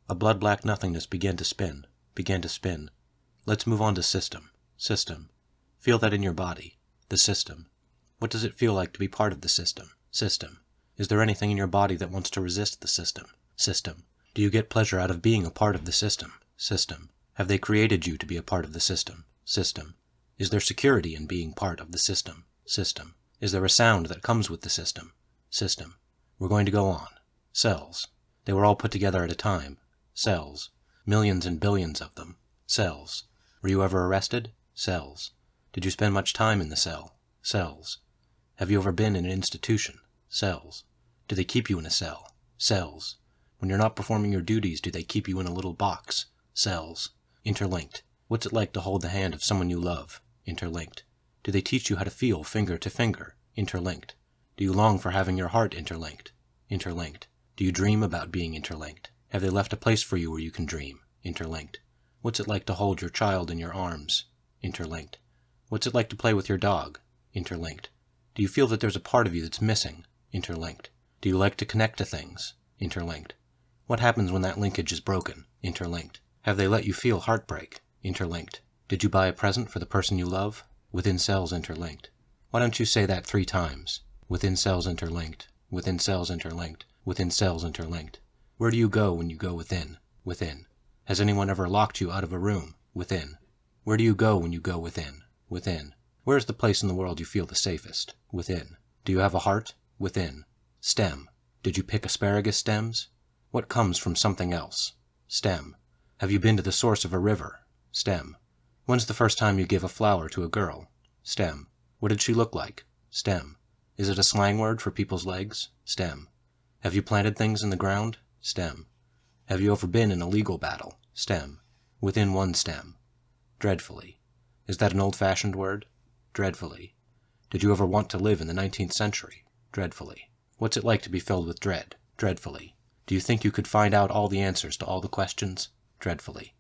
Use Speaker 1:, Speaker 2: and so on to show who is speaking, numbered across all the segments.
Speaker 1: A blood-black nothingness began to spin. Let's move on to system. System. Feel that in your body. The system. What does it feel like to be part of the system? System. Is there anything in your body that wants to resist the system? System. Do you get pleasure out of being a part of the system? System. Have they created you to be a part of the system? System. Is there security in being part of the system? System. Is there a sound that comes with the system? System. We're going to go on. Cells. They were all put together at a time. Cells. Millions and billions of them. Cells. Were you ever arrested? Cells. Did you spend much time in the cell? Cells. Have you ever been in an institution? Cells. Do they keep you in a cell? Cells. When you're not performing your duties, do they keep you in a little box? Cells. Interlinked. What's it like to hold the hand of someone you love? Interlinked. Do they teach you how to feel finger to finger? Interlinked. Do you long for having your heart interlinked? Interlinked. Do you dream about being interlinked? Have they left a place for you where you can dream? Interlinked. What's it like to hold your child in your arms? Interlinked. What's it like to play with your dog? Interlinked. Do you feel that there's a part of you that's missing? Interlinked. Do you like to connect to things? Interlinked. What happens when that linkage is broken? Interlinked. Have they let you feel heartbreak? Interlinked. Did you buy a present for the person you love? Within cells interlinked. Why don't you say that 3 times? Within cells interlinked. Within cells interlinked. Within cells interlinked. Where do you go when you go within? Within. Has anyone ever locked you out of a room? Within. Where do you go when you go within? Within. Where is the place in the world you feel the safest? Within. Do you have a heart? Within. Stem. Did you pick asparagus stems? What comes from something else? Stem. Have you been to the source of a river? Stem. When's the first time you gave a flower to a girl? Stem. What did she look like? Stem. Is it a slang word for people's legs? Stem. Have you planted things in the ground? Stem. Have you ever been in a legal battle? Stem. Within one stem. Dreadfully. Is that an old-fashioned word? Dreadfully. Did you ever want to live in the 19th century? Dreadfully. What's it like to be filled with dread? Dreadfully. Do you think you could find out all the answers to all the questions? Dreadfully.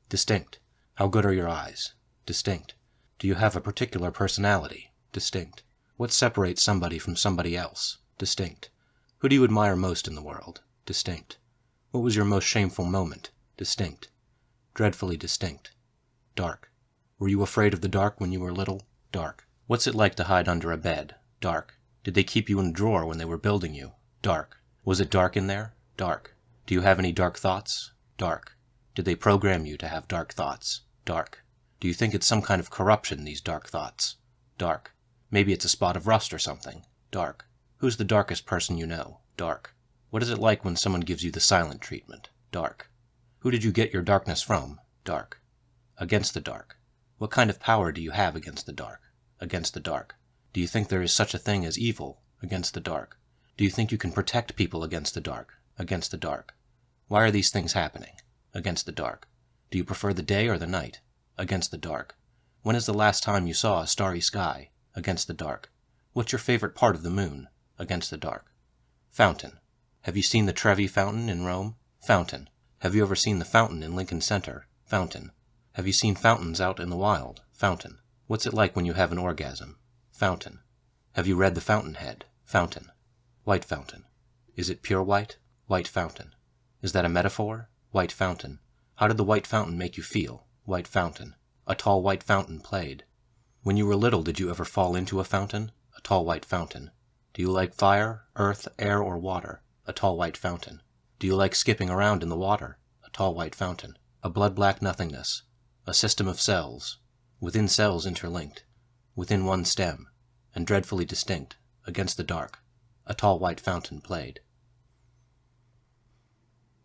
Speaker 1: Distinct. How good are your eyes? Distinct. Do you have a particular personality? Distinct. What separates somebody from somebody else? Distinct. Who do you admire most in the world? Distinct. What was your most shameful moment? Distinct. Dreadfully distinct. Dark. Were you afraid of the dark when you were little? Dark. What's it like to hide under a bed? Dark. Did they keep you in a drawer when they were building you? Dark. Was it dark in there? Dark. Do you have any dark thoughts? Dark. Did they program you to have dark thoughts? Dark. Do you think it's some kind of corruption, these dark thoughts? Dark. Maybe it's a spot of rust or something. Dark. Who's the darkest person you know? Dark. What is it like when someone gives you the silent treatment? Dark. Who did you get your darkness from? Dark. Against the dark. What kind of power do you have against the dark? Against the dark. Do you think there is such a thing as evil? Against the dark. Do you think you can protect people against the dark? Against the dark. Why are these things happening? Against the dark. Do you prefer the day or the night? Against the dark. When is the last time you saw a starry sky? Against the dark. What's your favorite part of the moon? Against the dark. Fountain. Have you seen the Trevi Fountain in Rome? Fountain. Have you ever seen the fountain in Lincoln Center? Fountain. Have you seen fountains out in the wild? Fountain. What's it like when you have an orgasm? Fountain. Have you read The Fountainhead? Fountain. White fountain. Is it pure white? White fountain. Is that a metaphor? White fountain. How did the white fountain make you feel? White fountain. A tall white fountain played. When you were little, did you ever fall into a fountain? A tall white fountain. Do you like fire, earth, air, or water? A tall white fountain. Do you like skipping around in the water? A tall white fountain. A blood-black nothingness. A system of cells. Within cells interlinked. Within one stem. And dreadfully distinct. Against the dark. A tall white fountain played.